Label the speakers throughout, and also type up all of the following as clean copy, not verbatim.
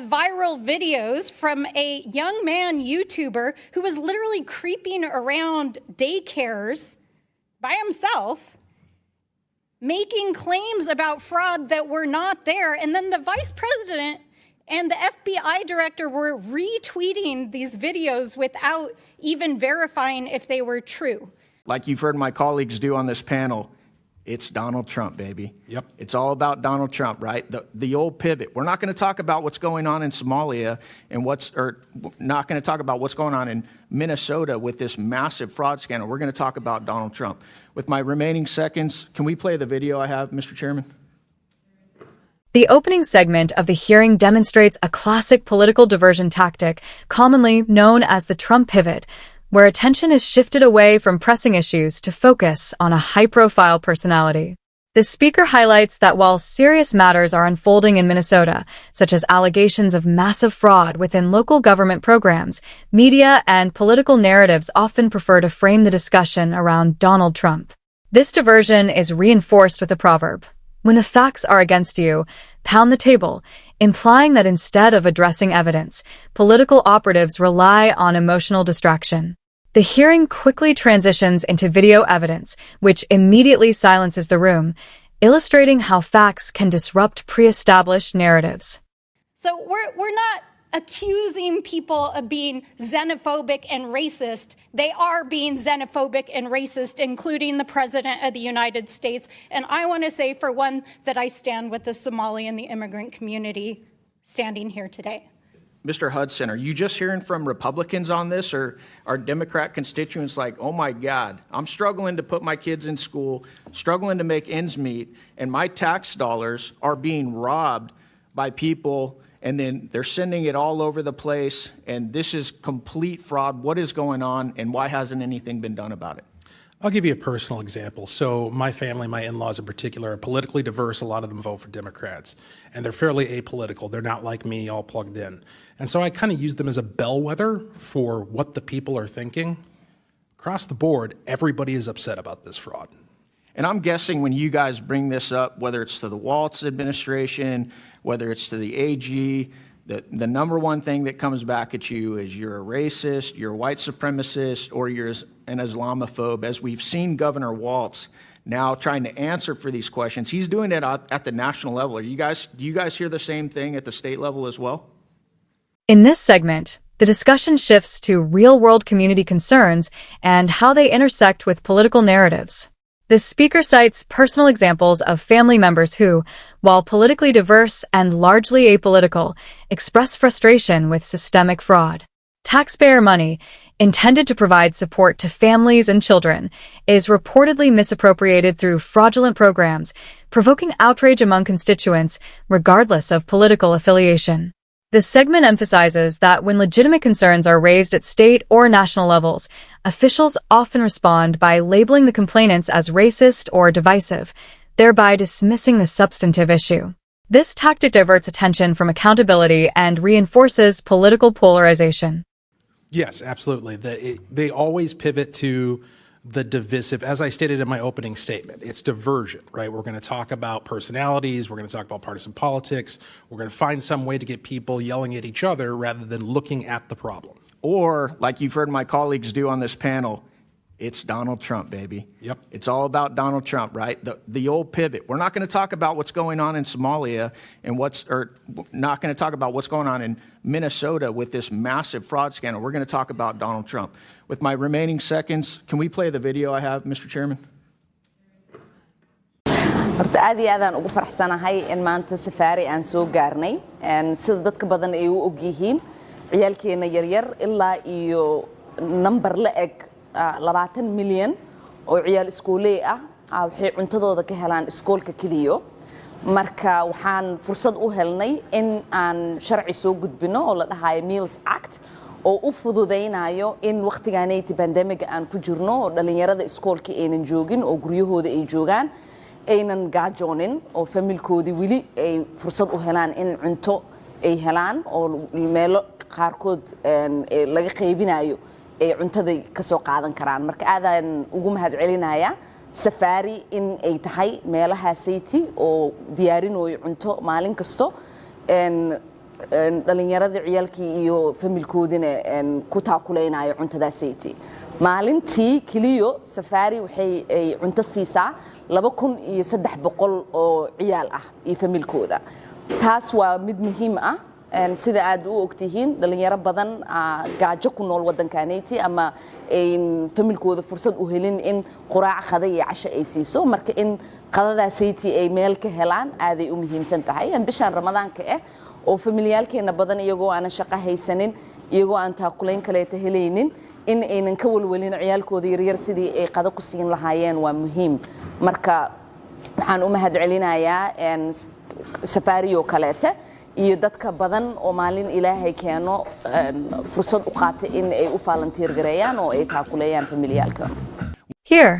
Speaker 1: viral videos from a young man YouTuber who was literally creeping around daycares by himself, making claims about fraud that were not there. And then the vice president and the FBI director were retweeting these videos without even verifying if they were true.
Speaker 2: Like you've heard my colleagues do on this panel, it's Donald Trump, baby.
Speaker 3: Yep.
Speaker 2: It's all about Donald Trump, right? The old pivot. We're not going to talk about what's going on in Somalia and not going to talk about what's going on in Minnesota with this massive fraud scandal. We're going to talk about Donald Trump. With my remaining seconds, can we play the video I have, Mr. Chairman?
Speaker 4: The opening segment of the hearing demonstrates a classic political diversion tactic, commonly known as the Trump pivot, where attention is shifted away from pressing issues to focus on a high-profile personality. The speaker highlights that while serious matters are unfolding in Minnesota, such as allegations of massive fraud within local government programs, media and political narratives often prefer to frame the discussion around Donald Trump. This diversion is reinforced with a proverb: when the facts are against you, pound the table, implying that instead of addressing evidence, political operatives rely on emotional distraction. The hearing quickly transitions into video evidence, which immediately silences the room, illustrating how facts can disrupt pre-established narratives.
Speaker 1: So we're not accusing people of being xenophobic and racist. They are being xenophobic and racist, including the President of the United States. And I want to say, for one, that I stand with the Somali and the immigrant community standing here today.
Speaker 2: Mr. Hudson, are you just hearing from Republicans on this, or are Democrat constituents like, oh my God, I'm struggling to put my kids in school, struggling to make ends meet, and my tax dollars are being robbed by people, and then they're sending it all over the place, and this is complete fraud. What is going on, and why hasn't anything been done about it?
Speaker 3: I'll give you a personal example. So my family, my in-laws in particular, are politically diverse. A lot of them vote for Democrats, and they're fairly apolitical. They're not like me, all plugged in. And so I kind of use them as a bellwether for what the people are thinking. Across the board, everybody is upset about this fraud.
Speaker 2: And I'm guessing when you guys bring this up, whether it's to the Walz administration, whether it's to the AG, the number one thing that comes back at you is you're a racist, you're a white supremacist, or you're an Islamophobe. As we've seen Governor Walz now trying to answer for these questions, he's doing it at the national level. Do you guys hear the same thing at the state level as well?
Speaker 4: In this segment, the discussion shifts to real-world community concerns and how they intersect with political narratives. The speaker cites personal examples of family members who, while politically diverse and largely apolitical, express frustration with systemic fraud. Taxpayer money, intended to provide support to families and children, is reportedly misappropriated through fraudulent programs, provoking outrage among constituents regardless of political affiliation. This segment emphasizes that when legitimate concerns are raised at state or national levels, officials often respond by labeling the complainants as racist or divisive, thereby dismissing the substantive issue. This tactic diverts attention from accountability and reinforces political polarization.
Speaker 3: Yes, absolutely. They always pivot to the divisive. As I stated in my opening statement, it's diversion, right? We're going to talk about personalities. We're going to talk about partisan politics. We're going to find some way to get people yelling at each other rather than looking at the problem.
Speaker 2: Or, like you've heard my colleagues do on this panel, it's Donald Trump, baby.
Speaker 3: Yep.
Speaker 2: It's all about Donald Trump, right? The old pivot. We're not going to talk about what's going on in Somalia and not going to talk about what's going on in Minnesota with this massive fraud scandal. We're going to talk about Donald Trump. With my remaining seconds, can we play the video I have, Mr. Chairman?
Speaker 5: horta aad iyo aadaan ugu faraxsanahay in maanta safaari aan soo gaarnay sida dadka badan ay u og yihiin ciyaalkeena yaryar ilaa iyo number la eg 20 milyan oo ciyaal iskooley ah waxay cuntadooda ka helaan iskoolka kaliya marka waxaan fursad u helnay in aan sharci soo gudbino oo la dhahayo Meals Act oo u fududeynayo in waqtigaanay pandemic aan ku jirno oo dhalinyarada iskoolka aynan joogin oo guryahooda ay joogaan aynan gaajoonin oo familkoodii wili ay fursad u helaan in cunto ay helaan oo meelo qaarkood laga qaybinayo ay cuntada ka soo qaadan karaan marka aadaan ugu mahad celinaya safari in ay tahay meelaha sayti oo diyaarinooyo cunto maalin kasto dhalinyaradii ciyaalkii iyo familkoodina ku taakulaynayo cuntadaasaytii maalintii keliyo safaari waxay ay cunto siisaa 2,300 oo ciyaal ah iyo familkooda taas waa mid muhiim ah sida aad u ogtihiin dhalinyaro badan gaajo ku nool waddankaanayti ama familkooda fursad u helin in quraac qada iyo casho ay siiso marka in qadadaasaytii ay meel ka helaan aaday u muhiimsan tahay bishaan ramadaanka ah oo familiyaalkeena badan iyagoo aan shaqo haysanin iyagoo aan taakulayn kaleeta helaynin in aynan ka walwalin ciyaalkooda yaryar sidii ay qado ku siin lahaayeen waa muhiim marka waxaan u mahadcelinayaa safaariyo kaleeta iyo dadka badan oo maalin ilaahay keeno fursad u qaata in ay u volunteer gareeyaan oo ay taakuleeyaan familiyaalka.
Speaker 4: Here,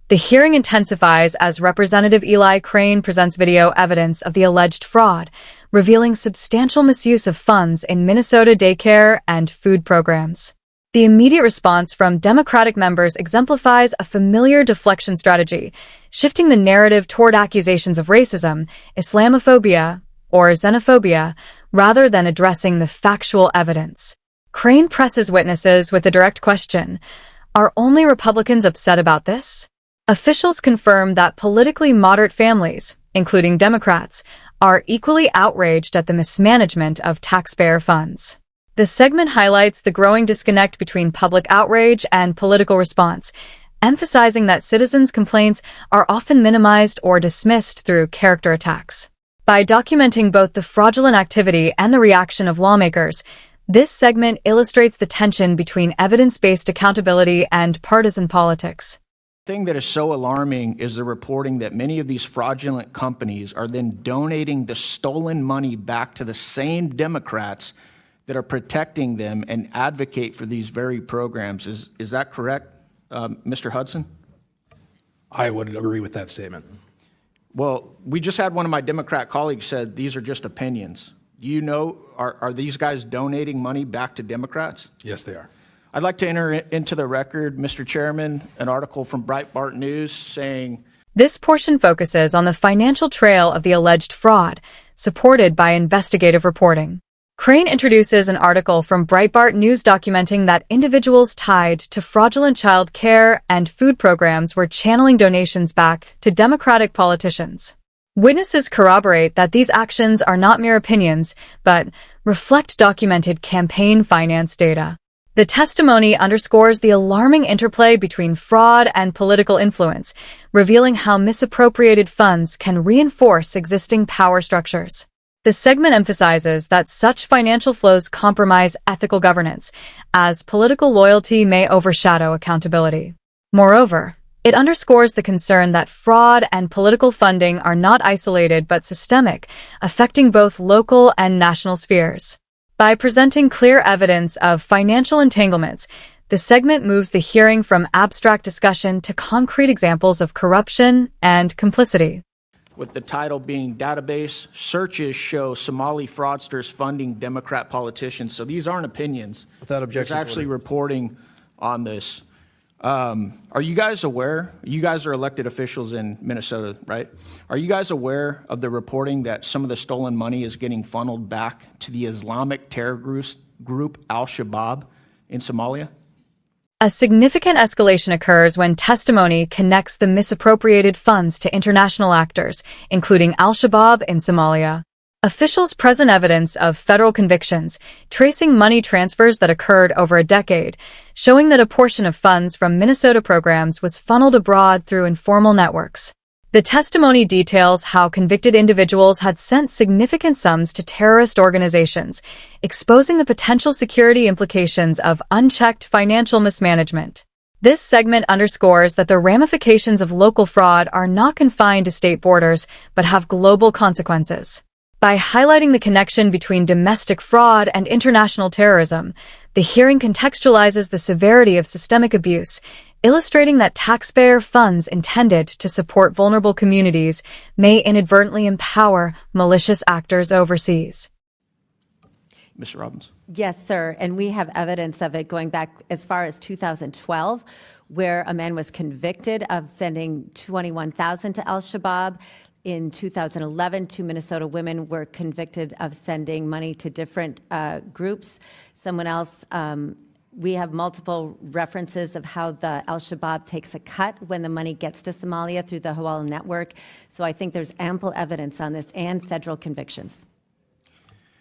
Speaker 4: the hearing intensifies as Representative Eli Crane presents video evidence of the alleged fraud, revealing substantial misuse of funds in Minnesota daycare and food programs. The immediate response from Democratic members exemplifies a familiar deflection strategy, shifting the narrative toward accusations of racism, Islamophobia, or xenophobia, rather than addressing the factual evidence. Crane presses witnesses with a direct question: are only Republicans upset about this? Officials confirm that politically moderate families, including Democrats, are equally outraged at the mismanagement of taxpayer funds. The segment highlights the growing disconnect between public outrage and political response, emphasizing that citizens' complaints are often minimized or dismissed through character attacks. By documenting both the fraudulent activity and the reaction of lawmakers, this segment illustrates the tension between evidence-based accountability and partisan politics.
Speaker 2: The thing that is so alarming is the reporting that many of these fraudulent companies are then donating the stolen money back to the same Democrats that are protecting them and advocate for these very programs. Is that correct, Mr. Hudson?
Speaker 3: I would agree with that statement.
Speaker 2: Well, we just had one of my Democrat colleagues said these are just opinions. Do you know, are these guys donating money back to Democrats?
Speaker 3: Yes, they are.
Speaker 2: I'd like to enter into the record, Mr. Chairman, an article from Breitbart News saying,
Speaker 4: this portion focuses on the financial trail of the alleged fraud, supported by investigative reporting. Crane introduces an article from Breitbart News documenting that individuals tied to fraudulent child care and food programs were channeling donations back to Democratic politicians. Witnesses corroborate that these actions are not mere opinions, but reflect documented campaign finance data. The testimony underscores the alarming interplay between fraud and political influence, revealing how misappropriated funds can reinforce existing power structures. The segment emphasizes that such financial flows compromise ethical governance, as political loyalty may overshadow accountability. Moreover, it underscores the concern that fraud and political funding are not isolated but systemic, affecting both local and national spheres. By presenting clear evidence of financial entanglements, the segment moves the hearing from abstract discussion to concrete examples of corruption and complicity.
Speaker 2: with the title being Database Searches Show Somali Fraudsters Funding Democrat Politicians. So these aren't opinions.
Speaker 6: Without objection.
Speaker 2: There's actually reporting on this. Are you guys aware? You guys are elected officials in Minnesota, right? Are you guys aware of the reporting that some of the stolen money is getting funneled back to the Islamic terror group Al-Shabaab in Somalia?
Speaker 4: A significant escalation occurs when testimony connects the misappropriated funds to international actors, including Al-Shabaab in Somalia. Officials present evidence of federal convictions, tracing money transfers that occurred over a decade, showing that a portion of funds from Minnesota programs was funneled abroad through informal networks. The testimony details how convicted individuals had sent significant sums to terrorist organizations, exposing the potential security implications of unchecked financial mismanagement. This segment underscores that the ramifications of local fraud are not confined to state borders, but have global consequences. By highlighting the connection between domestic fraud and international terrorism, the hearing contextualizes the severity of systemic abuse, illustrating that taxpayer funds intended to support vulnerable communities may inadvertently empower malicious actors overseas.
Speaker 2: Mr. Robbins.
Speaker 7: Yes, sir. And we have evidence of it going back as far as 2012, where a man was convicted of sending $21,000 to Al-Shabaab. in 2011, 2 Minnesota women were convicted of sending money to different groups. Someone else, we have multiple references of how the al-Shabaab takes a cut when the money gets to Somalia through the Hawala network. So I think there's ample evidence on this and federal convictions.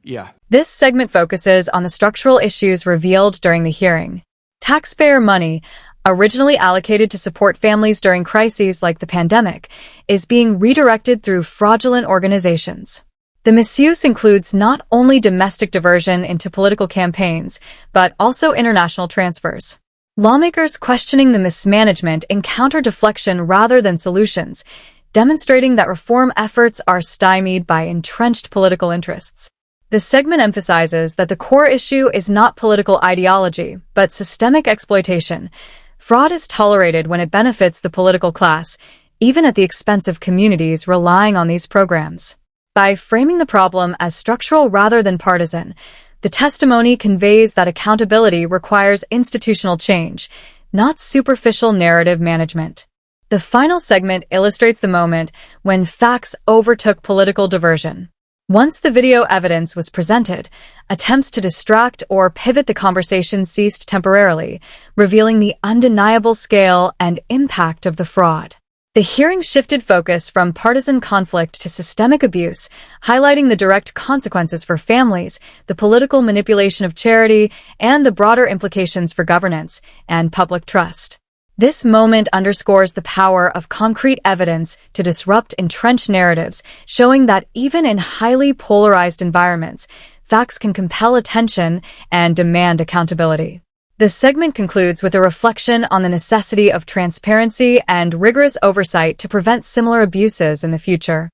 Speaker 2: Yeah.
Speaker 4: This segment focuses on the structural issues revealed during the hearing. Taxpayer money, originally allocated to support families during crises like the pandemic, is being redirected through fraudulent organizations. The misuse includes not only domestic diversion into political campaigns, but also international transfers. Lawmakers questioning the mismanagement encounter deflection rather than solutions, demonstrating that reform efforts are stymied by entrenched political interests. The segment emphasizes that the core issue is not political ideology, but systemic exploitation. Fraud is tolerated when it benefits the political class, even at the expense of communities relying on these programs. By framing the problem as structural rather than partisan, the testimony conveys that accountability requires institutional change, not superficial narrative management. The final segment illustrates the moment when facts overtook political diversion. Once the video evidence was presented, attempts to distract or pivot the conversation ceased temporarily, revealing the undeniable scale and impact of the fraud. The hearing shifted focus from partisan conflict to systemic abuse, highlighting the direct consequences for families, the political manipulation of charity, and the broader implications for governance and public trust. This moment underscores the power of concrete evidence to disrupt entrenched narratives, showing that even in highly polarized environments, facts can compel attention and demand accountability. The segment concludes with a reflection on the necessity of transparency and rigorous oversight to prevent similar abuses in the future.